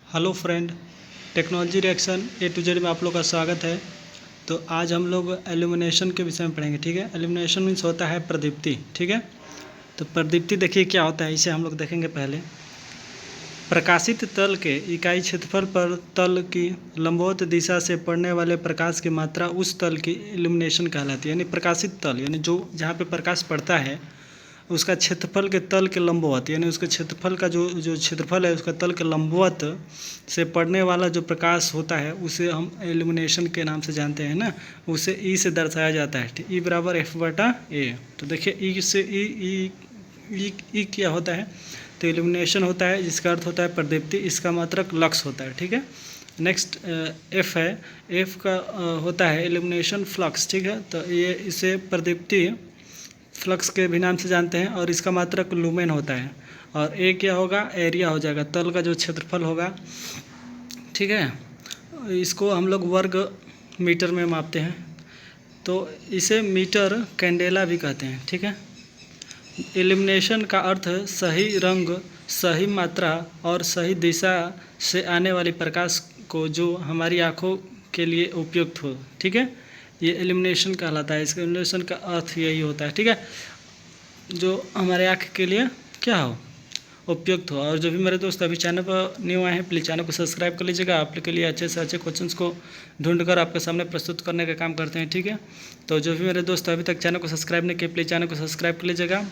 Hello friend, technology reaction A to Z में आप लोग का स्वागत है। तो आज हम लोग एल्यूमिनेशन के विषय में पढ़ेंगे। ठीक है, एल्यूमिनेशन मीन्स होता है प्रदीप्ति। ठीक है, तो प्रदीप्ति देखिए क्या होता है, इसे हम लोग देखेंगे। पहले प्रकाशित तल के इकाई क्षेत्रफल पर तल की लंबवत दिशा से पड़ने वाले प्रकाश की मात्रा उस तल की इल्यूमिनेशन कहलाती है। यानी प्रकाशित तल यानी जो जहाँ पे प्रकाश पड़ता है उसका क्षेत्रफल के तल के लंबवत, यानी उसके क्षेत्रफल का जो क्षेत्रफल है उसका तल के लंबवत से पड़ने वाला जो प्रकाश होता है उसे हम इल्यूमिनेशन के नाम से जानते हैं ना। उसे ई से दर्शाया जाता है। ई बराबर एफ बटा ए। तो देखिए ई से ई क्या होता है, तो इल्यूमिनेशन होता है जिसका अर्थ होता है प्रदीप्ति। इसका मात्रक लक्स होता है। ठीक है, नेक्स्ट एफ है। एफ का होता है इल्यूमिनेशन फ्लक्स। ठीक है, तो ये इसे प्रदीप्ति फ्लक्स के भी नाम से जानते हैं और इसका मात्रक लूमेन होता है। और ए क्या होगा, एरिया हो जाएगा, तल का जो क्षेत्रफल होगा। ठीक है, इसको हम लोग वर्ग मीटर में मापते हैं, तो इसे मीटर कैंडेला भी कहते हैं। ठीक है, इल्यूमिनेशन का अर्थ सही रंग, सही मात्रा और सही दिशा से आने वाली प्रकाश को जो हमारी आँखों के लिए उपयुक्त हो। ठीक है, ये इल्यूमिनेशन कहलाता है। इसका इल्यूमिनेशन का अर्थ यही होता है। ठीक है, जो हमारे आँख के लिए क्या हो, उपयुक्त हो। और जो भी मेरे दोस्त अभी चैनल पर न्यू आए हैं, प्लीज़ चैनल को सब्सक्राइब कर लीजिएगा। आप लोग के लिए अच्छे से अच्छे क्वेश्चंस को ढूंढकर आपके सामने प्रस्तुत करने का काम करते हैं। ठीक है, तो जो भी मेरे दोस्त अभी तक चैनल को सब्सक्राइब नहीं किए, प्लीज़ चैनल को सब्सक्राइब कर लीजिएगा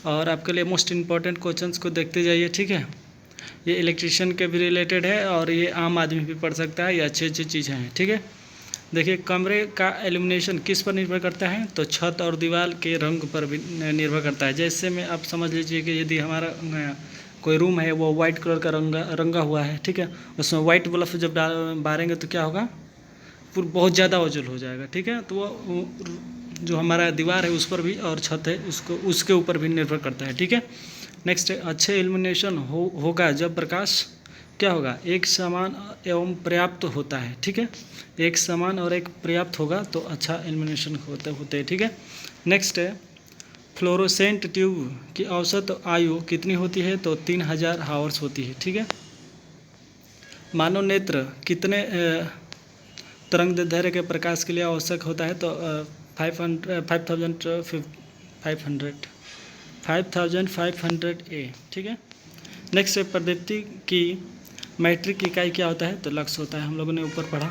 और आपके लिए मोस्ट इंपॉर्टेंट क्वेश्चंस को देखते जाइए। ठीक है, ये इलेक्ट्रिशियन के भी रिलेटेड है और ये आम आदमी भी पढ़ सकता है, ये अच्छी अच्छी चीज़ें हैं। ठीक है, देखिए कमरे का एल्यूमिनेशन किस पर निर्भर करता है, तो छत और दीवार के रंग पर भी निर्भर करता है। जैसे में आप समझ लीजिए कि यदि हमारा कोई रूम है वो वाइट कलर का रंगा हुआ है। ठीक है, उसमें वाइट बल्ब जब बारेंगे तो क्या होगा, पूरा बहुत ज़्यादा उज्जवल हो जाएगा। ठीक है, तो वो जो हमारा दीवार है उस पर भी और छत है उसके ऊपर भी निर्भर करता है। ठीक है, नेक्स्ट अच्छे इल्यूमिनेशन होगा जब प्रकाश क्या होगा, एक समान एवं पर्याप्त होता है। ठीक है, एक समान और एक पर्याप्त होगा तो अच्छा इल्यूमिनेशन होते हैं। ठीक है, नेक्स्ट है फ्लोरोसेंट ट्यूब की औसत आयु कितनी होती है, तो 3000 हावर्स होती है। ठीक है, मानव नेत्र कितने तरंग दैर्ध्य के प्रकाश के लिए आवश्यक होता है, तो 5500 ए। ठीक है, नेक्स्ट है प्रदीप्ति की मैट्रिक इकाई क्या होता है, तो लक्स होता है। हम लोगों ने ऊपर पढ़ा।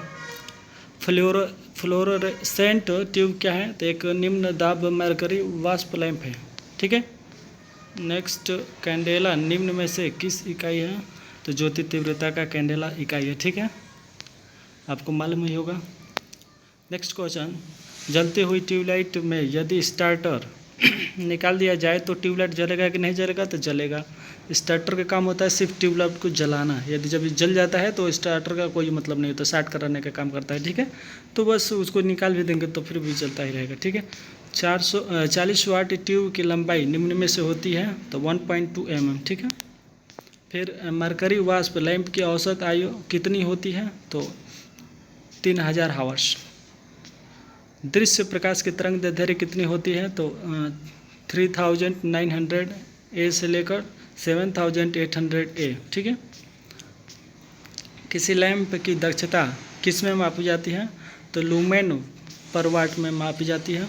फ्लोरोसेंट ट्यूब क्या है, तो एक निम्न दाब मरकरी वाष्प लैंप है। ठीक है, नेक्स्ट कैंडेला निम्न में से किस इकाई है, तो ज्योति तीव्रता का कैंडेला इकाई है। ठीक है, आपको मालूम ही होगा। नेक्स्ट क्वेश्चन, जलती हुई ट्यूबलाइट में यदि स्टार्टर निकाल दिया जाए तो ट्यूबलाइट जलेगा कि नहीं जलेगा, तो जलेगा। स्टार्टर का काम होता है सिर्फ ट्यूबलाइट को जलाना। यदि जब जल जाता है तो स्टार्टर का कोई मतलब नहीं होता, स्टार्ट कराने का काम करता है। ठीक है, तो बस उसको निकाल भी देंगे तो फिर भी चलता ही रहेगा। ठीक है, 40 वाट ट्यूब की लंबाई निम्न में से होती है, तो 1.2 mm। ठीक है, फिर मरकरी वाष्प लैंप की औसत आयु कितनी होती है, तो 3000 हावर्स। दृश्य प्रकाश की तरंग दैर्ध्य कितनी होती है, तो 3900 ए से लेकर 7800 ए। ठीक है, किसी लैंप की दक्षता किस में मापी जाती है, तो लूमेन पर वाट में मापी जाती है।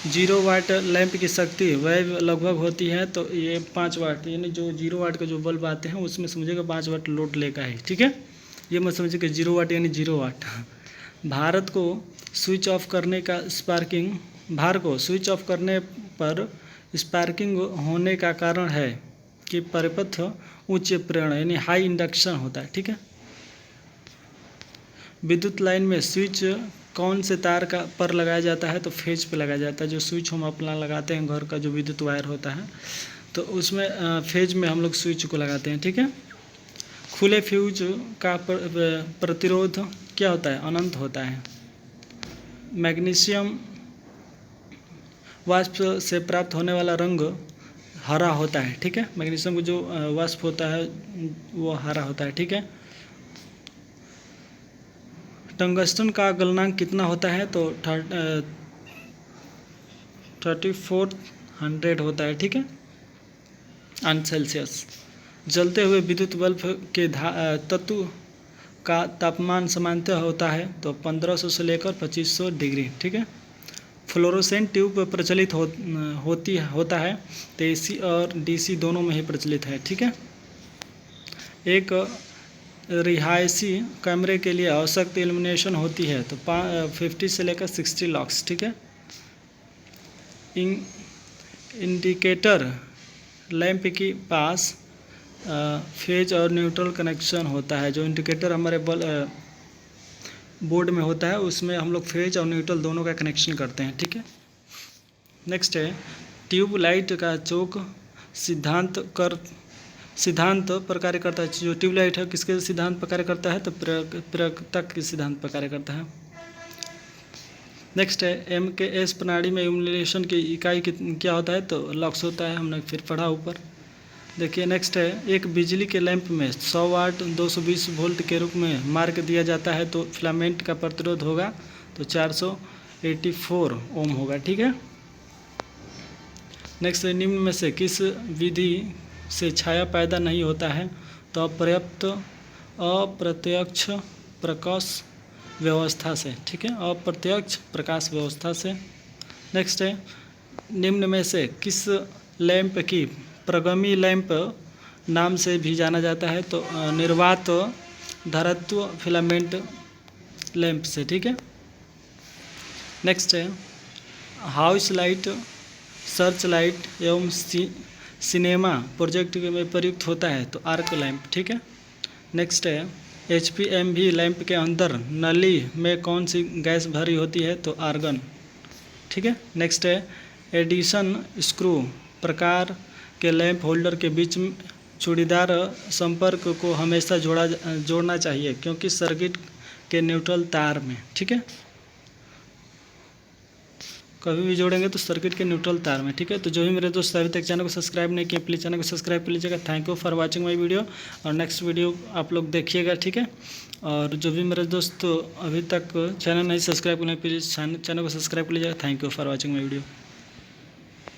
0 वाट लैंप की शक्ति वह लगभग होती है, तो ये 5 वाट, यानी जो 0 वाट के जो बल्ब आते हैं उसमें समझिएगा 5 वाट लोड लेगा है। ठीक है, ये मत समझिए कि 0 वाट यानी 0 वाट। भारत को स्विच ऑफ करने का भार को स्विच ऑफ करने पर स्पार्किंग होने का कारण है कि परिपथ उच्च प्रेरण यानी हाई इंडक्शन होता है। ठीक है, विद्युत लाइन में स्विच कौन से तार का पर लगाया जाता है, तो फेज पे लगाया जाता है। जो स्विच हम अपना लगाते हैं घर का जो विद्युत वायर होता है, तो उसमें फेज में हम लोग स्विच को लगाते हैं। ठीक है, खुले फ्यूज का प्रतिरोध क्या होता है, अनंत होता है। मैग्नीशियम वाष्प से प्राप्त होने वाला रंग हरा होता है। ठीक है, मैग्नीशियम को जो वाष्प होता है वो हरा होता है। ठीक है, टंगस्टन का गलनांक कितना होता है, तो 3400 होता है। ठीक है, सेल्सियस। जलते हुए विद्युत बल्ब के तत्व का तापमान सामान्यतः होता है तो 1500 से लेकर 2500 डिग्री, ठीक है। फ्लोरोसेंट ट्यूब प्रचलित होता है तो AC और DC दोनों में ही प्रचलित है, ठीक है। एक रिहायशी कमरे के लिए औसत इल्यूमिनेशन होती है तो 50 से लेकर 60 लक्स, ठीक है। इंडिकेटर लैंप के पास फेज और न्यूट्रल कनेक्शन होता है। जो इंडिकेटर हमारे बोर्ड में होता है उसमें हम लोग फेज और न्यूट्रल दोनों का कनेक्शन करते हैं, ठीक है। नेक्स्ट है ट्यूब लाइट का चौक सिद्धांत पर कार्य करता है। जो ट्यूब लाइट है किसके सिद्धांत पर कार्य करता है तो प्रेरकता के सिद्धांत पर कार्य करता है। नेक्स्ट है MKS प्रणाली में इल्यूमिनेशन की इकाई क्या होता है तो लक्स होता है, हमने फिर पढ़ा ऊपर। देखिए नेक्स्ट है एक बिजली के लैंप में 100 वाट 220 वोल्ट के रूप में मार्क दिया जाता है तो फिलामेंट का प्रतिरोध होगा तो 484 ओम होगा, ठीक है। नेक्स्ट है निम्न में से किस विधि से छाया पैदा नहीं होता है तो अप्रत्यक्ष प्रकाश व्यवस्था से, ठीक है, अप्रत्यक्ष प्रकाश व्यवस्था से। नेक्स्ट है निम्न में से किस लैंप की प्रगमी लैंप नाम से भी जाना जाता है तो निर्वात धारत्व फिलामेंट लैंप से, ठीक है। नेक्स्ट है हाउस लाइट सर्च लाइट एवं सिनेमा प्रोजेक्ट में प्रयुक्त होता है तो आर्क लैंप, ठीक है। नेक्स्ट है HPMV लैंप के अंदर नली में कौन सी गैस भरी होती है तो आर्गन, ठीक है। नेक्स्ट है एडिशन स्क्रू प्रकार के लैंप होल्डर के बीच चूड़ीदार संपर्क को हमेशा जोड़ना चाहिए क्योंकि सर्किट के न्यूट्रल तार में, ठीक है, कभी भी जोड़ेंगे तो सर्किट के न्यूट्रल तार में, ठीक है। तो जो भी मेरे दोस्त अभी तक चैनल को सब्सक्राइब नहीं किए प्लीज़ चैनल को सब्सक्राइब कर लीजिएगा। Thank you for watching my video और नेक्स्ट वीडियो आप लोग देखिएगा, ठीक है। और जो भी मेरे दोस्त अभी तक चैनल नहीं सब्सक्राइब करने प्लीज़ चैनल को सब्सक्राइब कर लीजिएगा। Thank you for watching my video.